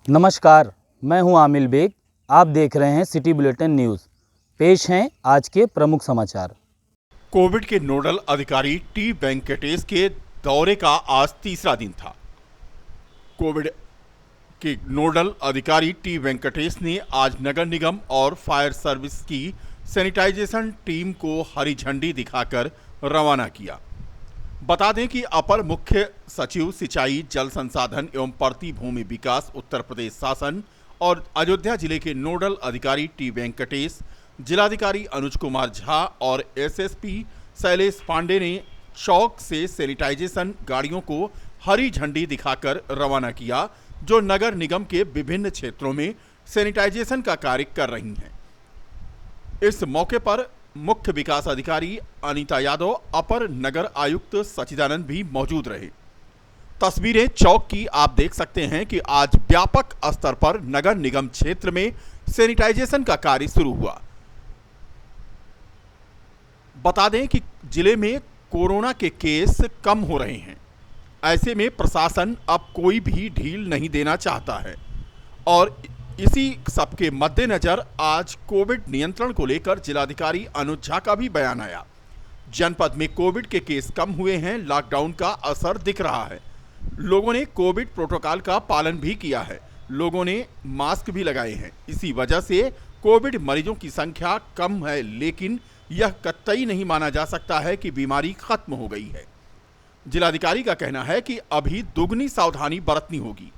नमस्कार, मैं हूं आमिल बेग। आप देख रहे हैं सिटी बुलेटिन न्यूज़। पेश हैं आज के प्रमुख समाचार। कोविड के नोडल अधिकारी टी वेंकटेश के दौरे का आज तीसरा दिन था। कोविड के नोडल अधिकारी टी वेंकटेश ने आज नगर निगम और फायर सर्विस की सैनिटाइजेशन टीम को हरी झंडी दिखाकर रवाना किया। बता दें कि अपर मुख्य सचिव सिंचाई, जल संसाधन एवं पड़ती भूमि विकास उत्तर प्रदेश शासन और अयोध्या जिले के नोडल अधिकारी टी वेंकटेश, जिलाधिकारी अनुज कुमार झा और एसएसपी शैलेश पांडे ने चौक से सैनिटाइजेशन गाड़ियों को हरी झंडी दिखाकर रवाना किया, जो नगर निगम के विभिन्न क्षेत्रों में सैनिटाइजेशन का कार्य कर रही हैं। इस मौके पर मुख्य विकास अधिकारी अनीता यादव, अपर नगर आयुक्त सचिदानंद भी मौजूद रहे। तस्वीरें चौक की आप देख सकते हैं कि आज व्यापक स्तर पर नगर निगम क्षेत्र में सैनिटाइजेशन का कार्य शुरू हुआ। बता दें कि जिले में कोरोना के केस कम हो रहे हैं। ऐसे में प्रशासन अब कोई भी ढील नहीं देना चाहता है और इसी सबके मद्देनजर आज कोविड नियंत्रण को लेकर जिलाधिकारी अनुज झा का भी बयान आया। जनपद में कोविड के केस कम हुए हैं, लॉकडाउन का असर दिख रहा है। लोगों ने कोविड प्रोटोकॉल का पालन भी किया है, लोगों ने मास्क भी लगाए हैं। इसी वजह से कोविड मरीजों की संख्या कम है, लेकिन यह कतई नहीं माना जा सकता है कि बीमारी खत्म हो गई है। जिलाधिकारी का कहना है कि अभी दुगनी सावधानी बरतनी होगी।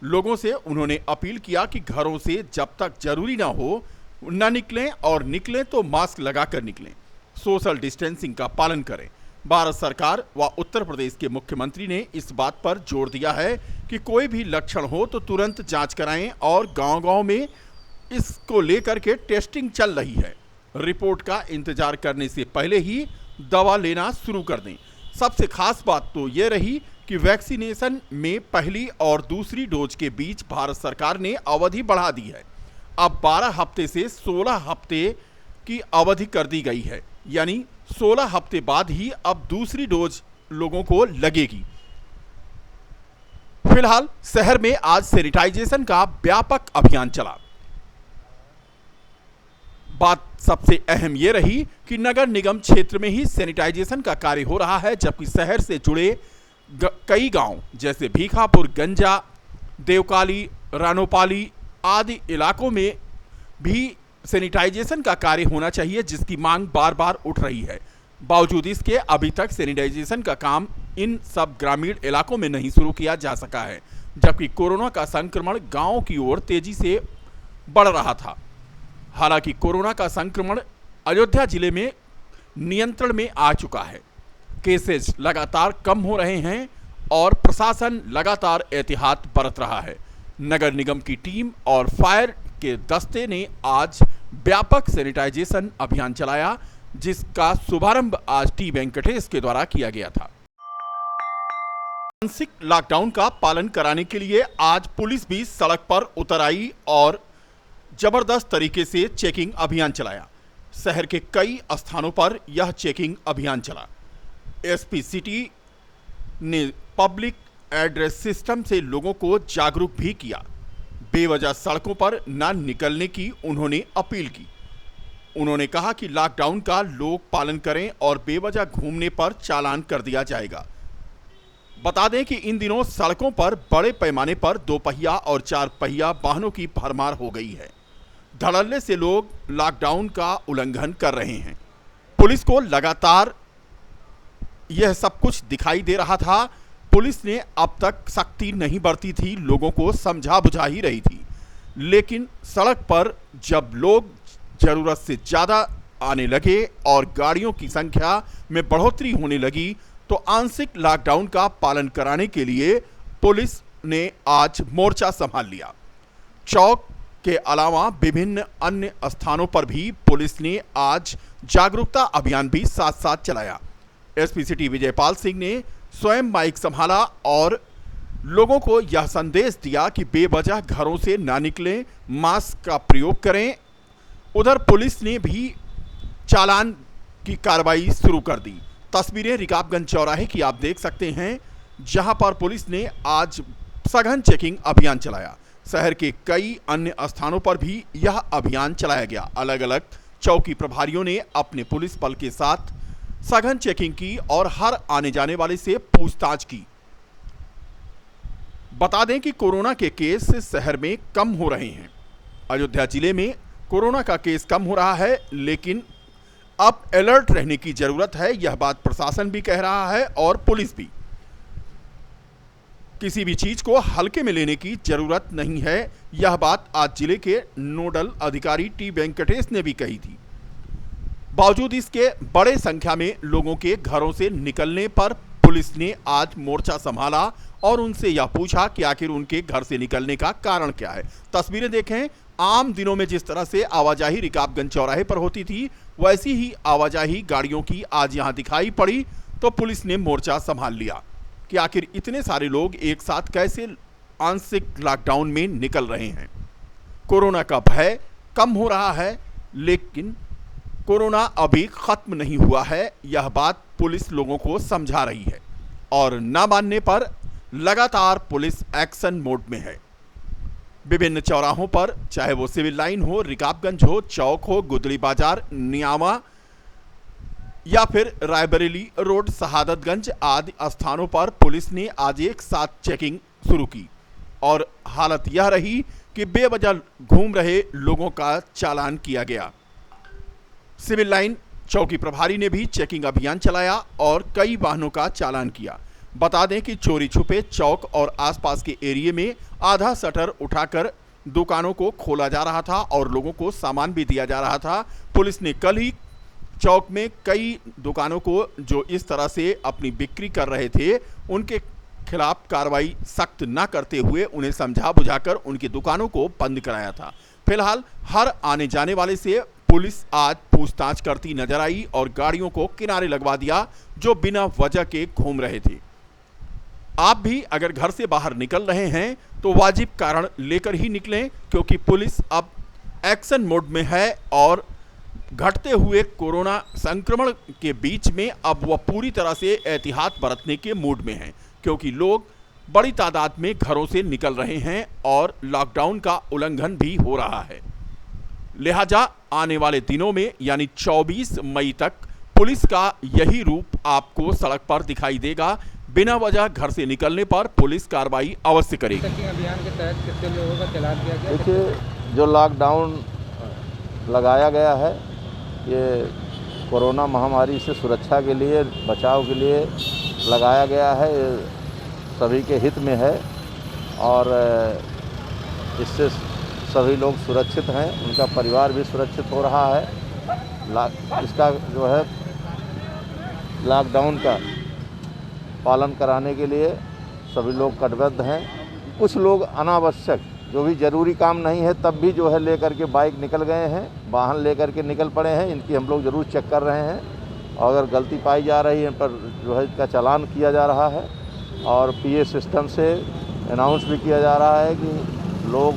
लोगों से उन्होंने अपील किया कि घरों से जब तक जरूरी ना हो न निकलें और निकलें तो मास्क लगाकर निकलें, सोशल डिस्टेंसिंग का पालन करें। भारत सरकार व उत्तर प्रदेश के मुख्यमंत्री ने इस बात पर जोर दिया है कि कोई भी लक्षण हो तो तुरंत जांच कराएं और गांव-गांव में इसको लेकर के टेस्टिंग चल रही है। रिपोर्ट का इंतजार करने से पहले ही दवा लेना शुरू कर दें। सबसे खास बात तो ये रही कि वैक्सीनेशन में पहली और दूसरी डोज के बीच भारत सरकार ने अवधि बढ़ा दी है। अब 12 हफ्ते से 16 हफ्ते की अवधि कर दी गई है, यानी 16 हफ्ते बाद ही अब दूसरी डोज लोगों को लगेगी। फिलहाल शहर में आज सैनिटाइजेशन का व्यापक अभियान चला। बात सबसे अहम यह रही कि नगर निगम क्षेत्र में ही सैनिटाइजेशन का कार्य हो रहा है, जबकि शहर से जुड़े कई गांव जैसे भीखापुर, गंजा, देवकाली, रानोपाली आदि इलाकों में भी सैनिटाइजेशन का कार्य होना चाहिए, जिसकी मांग बार बार उठ रही है। बावजूद इसके अभी तक सैनिटाइजेशन का काम इन सब ग्रामीण इलाकों में नहीं शुरू किया जा सका है, जबकि कोरोना का संक्रमण गांवों की ओर तेजी से बढ़ रहा था। हालांकि कोरोना का संक्रमण अयोध्या जिले में नियंत्रण में आ चुका है। केसेस लगातार कम हो रहे हैं और प्रशासन लगातार एहतियात बरत रहा है। नगर निगम की टीम और फायर के दस्ते ने आज व्यापक सैनिटाइजेशन अभियान चलाया, जिसका शुभारंभ आज टी वेंकटेश के द्वारा किया गया था। आंशिक लॉकडाउन का पालन कराने के लिए आज पुलिस भी सड़क पर उतर आई और जबरदस्त तरीके से चेकिंग अभियान चलाया। शहर के कई स्थानों पर यह चेकिंग अभियान चला। एसपी सिटी ने पब्लिक एड्रेस सिस्टम से लोगों को जागरूक भी किया। बेवजह सड़कों पर न निकलने की उन्होंने अपील की। उन्होंने कहा कि लॉकडाउन का लोग पालन करें और बेवजह घूमने पर चालान कर दिया जाएगा। बता दें कि इन दिनों सड़कों पर बड़े पैमाने पर 2 पहिया और 4 पहिया वाहनों की भरमार हो गई है। धड़ल्ले से लोग लॉकडाउन का उल्लंघन कर रहे हैं। पुलिस को लगातार यह सब कुछ दिखाई दे रहा था। पुलिस ने अब तक सख्ती नहीं बरती थी, लोगों को समझा बुझा ही रही थी। लेकिन सड़क पर जब लोग जरूरत से ज़्यादा आने लगे और गाड़ियों की संख्या में बढ़ोतरी होने लगी, तो आंशिक लॉकडाउन का पालन कराने के लिए पुलिस ने आज मोर्चा संभाल लिया। चौक के अलावा विभिन्न अन्य स्थानों पर भी पुलिस ने आज जागरूकता अभियान भी साथ साथ चलाया। एसपी सिटी विजयपाल सिंह ने स्वयं माइक संभाला और लोगों को यह संदेश दिया कि बेवजह घरों से ना निकलें, मास्क का प्रयोग करें। उधर पुलिस ने भी चालान की कार्रवाई शुरू कर दी। तस्वीरें रिकाबगंज चौराहे की आप देख सकते हैं, जहां पर पुलिस ने आज सघन चेकिंग अभियान चलाया। शहर के कई अन्य स्थानों पर भी यह अभियान चलाया गया। अलग अलग चौकी प्रभारियों ने अपने पुलिस बल के साथ सघन चेकिंग की और हर आने जाने वाले से पूछताछ की। बता दें कि कोरोना के केस शहर में कम हो रहे हैं। अयोध्या जिले में कोरोना का केस कम हो रहा है, लेकिन अब अलर्ट रहने की जरूरत है। यह बात प्रशासन भी कह रहा है और पुलिस भी। किसी भी चीज को हल्के में लेने की जरूरत नहीं है। यह बात आज जिले के नोडल अधिकारी टी वेंकटेश ने भी कही थी। बावजूद इसके बड़े संख्या में लोगों के घरों से निकलने पर पुलिस ने आज मोर्चा संभाला और उनसे यह पूछा कि आखिर उनके घर से निकलने का कारण क्या है। तस्वीरें देखें। आम दिनों में जिस तरह से आवाजाही रिकाबगंज चौराहे पर होती थी, वैसी ही आवाजाही गाड़ियों की आज यहां दिखाई पड़ी, तो पुलिस ने मोर्चा संभाल लिया कि आखिर इतने सारे लोग एक साथ कैसे आंशिक लॉकडाउन में निकल रहे हैं। कोरोना का भय कम हो रहा है, लेकिन कोरोना अभी खत्म नहीं हुआ है। यह बात पुलिस लोगों को समझा रही है और न मानने पर लगातार पुलिस एक्शन मोड में है। विभिन्न चौराहों पर, चाहे वो सिविल लाइन हो, रिकाबगंज हो, चौक हो, गुदड़ी बाजार, नियामा या फिर रायबरेली रोड, शहादतगंज आदि स्थानों पर पुलिस ने आज एक साथ चेकिंग शुरू की और हालत यह रही कि बेवजह घूम रहे लोगों का चालान किया गया। सिविल लाइन चौकी प्रभारी ने भी चेकिंग अभियान चलाया और कई वाहनों का चालान किया। बता दें कि चोरी छुपे चौक और आसपास के एरिया में आधा शटर उठाकर दुकानों को खोला जा रहा था और लोगों को सामान भी दिया जा रहा था। पुलिस ने कल ही चौक में कई दुकानों को जो इस तरह से अपनी बिक्री कर रहे थे, उनके खिलाफ कार्रवाई सख्त न करते हुए उन्हें समझा बुझाकर उनकी दुकानों को बंद कराया था। फिलहाल हर आने जाने वाले से पुलिस आज पूछताछ करती नजर आई और गाड़ियों को किनारे लगवा दिया जो बिना वजह के घूम रहे थे। आप भी अगर घर से बाहर निकल रहे हैं तो वाजिब कारण लेकर ही निकलें, क्योंकि पुलिस अब एक्शन मोड में है और घटते हुए कोरोना संक्रमण के बीच में अब वह पूरी तरह से एहतियात बरतने के मूड में है, क्योंकि लोग बड़ी तादाद में घरों से निकल रहे हैं और लॉकडाउन का उल्लंघन भी हो रहा है। लिहाजा आने वाले दिनों में यानी 24 मई तक पुलिस का यही रूप आपको सड़क पर दिखाई देगा। बिना वजह घर से निकलने पर पुलिस कार्रवाई अवश्य करेगी। अभियान के तहत कितने लोगों का चालान किया गया? देखिए, जो लॉकडाउन लगाया गया है, ये कोरोना महामारी से सुरक्षा के लिए, बचाव के लिए लगाया गया है। ये सभी के हित में है और इससे सभी लोग सुरक्षित हैं, उनका परिवार भी सुरक्षित हो रहा है। इसका जो है लॉकडाउन का पालन कराने के लिए सभी लोग कटिबद्ध हैं। कुछ लोग अनावश्यक, जो भी ज़रूरी काम नहीं है, तब भी जो है लेकर के बाइक निकल गए हैं, वाहन लेकर के निकल पड़े हैं। इनकी हम लोग ज़रूर चेक कर रहे हैं और अगर गलती पाई जा रही है, इन पर जो है इसका चालान किया जा रहा है और पीए सिस्टम से अनाउंस भी किया जा रहा है कि लोग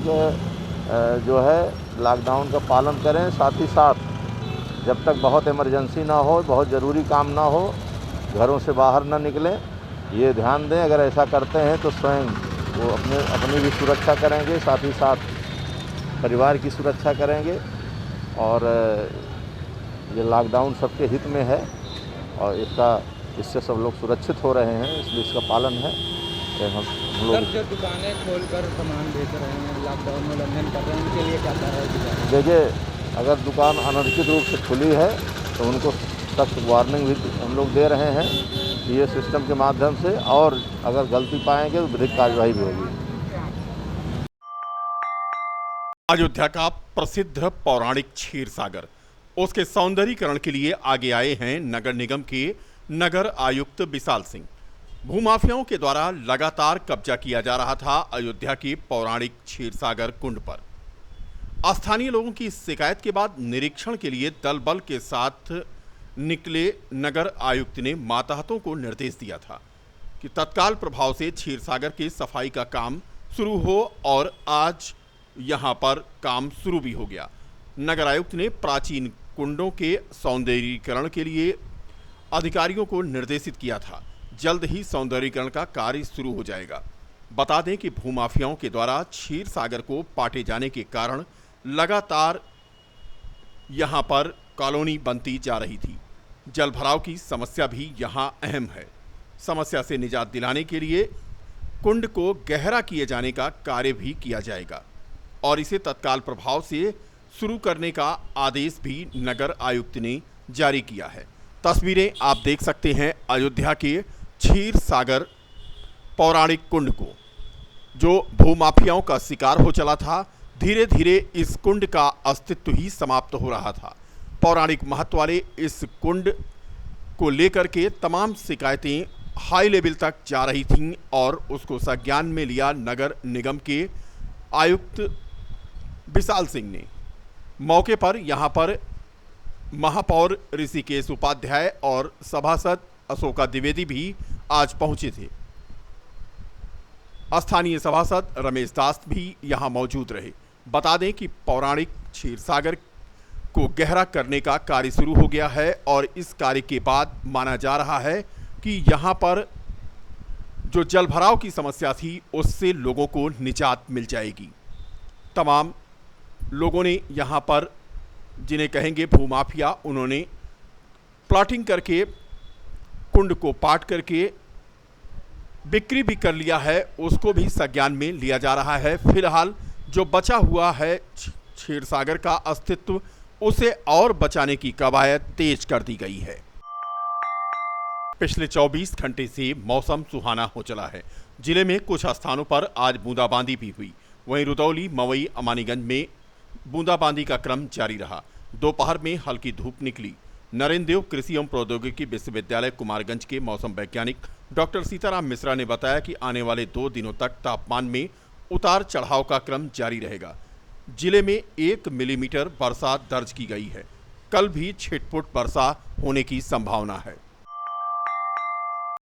जो है लॉकडाउन का पालन करें। साथ ही साथ जब तक बहुत इमरजेंसी ना हो, बहुत ज़रूरी काम ना हो, घरों से बाहर ना निकलें, ये ध्यान दें। अगर ऐसा करते हैं तो स्वयं वो अपनी भी सुरक्षा करेंगे, साथ ही साथ परिवार की सुरक्षा करेंगे और ये लॉकडाउन सबके हित में है और इससे सब लोग सुरक्षित हो रहे हैं, इसलिए इसका पालन है। हम लोग जो दुकानें खोलकर सामान बेच रहे हैं, लॉकडाउन में उल्लंघन कर रहे हैं, उनके लिए क्या कार्रवाई? देखिए, अगर दुकान अनधिकृत रूप से खुली है तो उनको सख्त वार्निंग भी हम लोग दे रहे हैं ये सिस्टम के माध्यम से, और अगर गलती पाएंगे तो विधिक कार्यवाही भी होगी। अयोध्या का प्रसिद्ध पौराणिक क्षीर सागर, उसके सौंदर्यीकरण के लिए आगे आए हैं नगर निगम के नगर आयुक्त विशाल सिंह। भूमाफियाओं के द्वारा लगातार कब्जा किया जा रहा था अयोध्या के पौराणिक क्षीर सागर कुंड पर। स्थानीय लोगों की शिकायत के बाद निरीक्षण के लिए दल बल के साथ निकले नगर आयुक्त ने मातहतों को निर्देश दिया था कि तत्काल प्रभाव से क्षीर सागर की सफाई का काम शुरू हो और आज यहां पर काम शुरू भी हो गया। नगर आयुक्त ने प्राचीन कुंडों के सौंदर्यीकरण के लिए अधिकारियों को निर्देशित किया था। जल्द ही सौंदर्यीकरण का कार्य शुरू हो जाएगा। बता दें कि भूमाफियाओं के द्वारा क्षीर सागर को पाटे जाने के कारण लगातार यहां पर कॉलोनी बनती जा रही थी। जल भराव की समस्या भी यहां अहम है। समस्या से निजात दिलाने के लिए कुंड को गहरा किए जाने का कार्य भी किया जाएगा और इसे तत्काल प्रभाव से शुरू करने का आदेश भी नगर आयुक्त ने जारी किया है। तस्वीरें आप देख सकते हैं अयोध्या के क्षीर सागर पौराणिक कुंड को, जो भूमाफियाओं का शिकार हो चला था। धीरे धीरे इस कुंड का अस्तित्व ही समाप्त हो रहा था। पौराणिक महत्व वाले इस कुंड को लेकर के तमाम शिकायतें हाई लेवल तक जा रही थीं और उसको संज्ञान में लिया नगर निगम के आयुक्त विशाल सिंह ने। मौके पर यहां पर महापौर ऋषिकेश उपाध्याय और सभासद अशोका द्विवेदी भी आज पहुंचे थे। स्थानीय सभासद रमेश दास भी यहां मौजूद रहे। बता दें कि पौराणिक क्षीरसागर को गहरा करने का कार्य शुरू हो गया है और इस कार्य के बाद माना जा रहा है कि यहां पर जो जलभराव की समस्या थी उससे लोगों को निजात मिल जाएगी। तमाम लोगों ने यहां पर, जिन्हें कहेंगे भूमाफिया, उन्होंने प्लॉटिंग करके कुंड को पाट करके बिक्री भी कर लिया है, उसको भी संज्ञान में लिया जा रहा है। फिलहाल जो बचा हुआ है क्षीरसागर का अस्तित्व, उसे और बचाने की कवायद तेज कर दी गई है। पिछले 24 घंटे से मौसम सुहाना हो चला है। जिले में कुछ स्थानों पर आज बूंदाबांदी भी हुई। वहीं रुदौली, मवई, अमानीगंज में बूंदाबांदी का क्रम जारी रहा। दोपहर में हल्की धूप निकली। नरेंद्र देव कृषि एवं प्रौद्योगिकी विश्वविद्यालय कुमारगंज के मौसम वैज्ञानिक डॉक्टर सीताराम मिश्रा ने बताया कि आने वाले 2 दिनों तक तापमान में उतार चढ़ाव का क्रम जारी रहेगा। जिले में 1 मिलीमीटर वर्षा दर्ज की गई है। कल भी छिटपुट वर्षा होने की संभावना है।